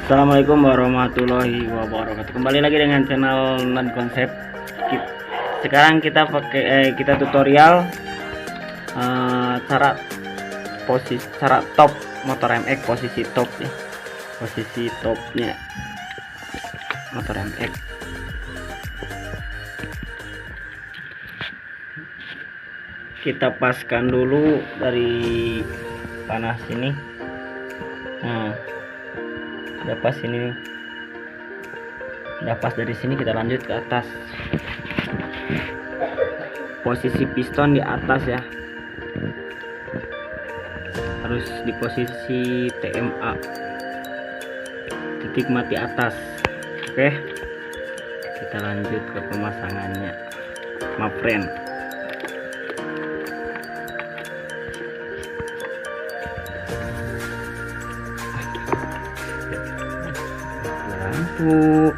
Assalamualaikum warahmatullahi wabarakatuh. Kembali lagi dengan channel non konsep. Sekarang kita kita tutorial cara top motor MX, posisi top ya. Posisi topnya motor MX. Kita paskan dulu dari panas ini. Nah, udah pas ini, udah pas dari sini, kita lanjut ke atas. Posisi piston di atas ya, harus di posisi TMA, titik mati atas. Oke, kita lanjut ke pemasangannya, my friend. Lampu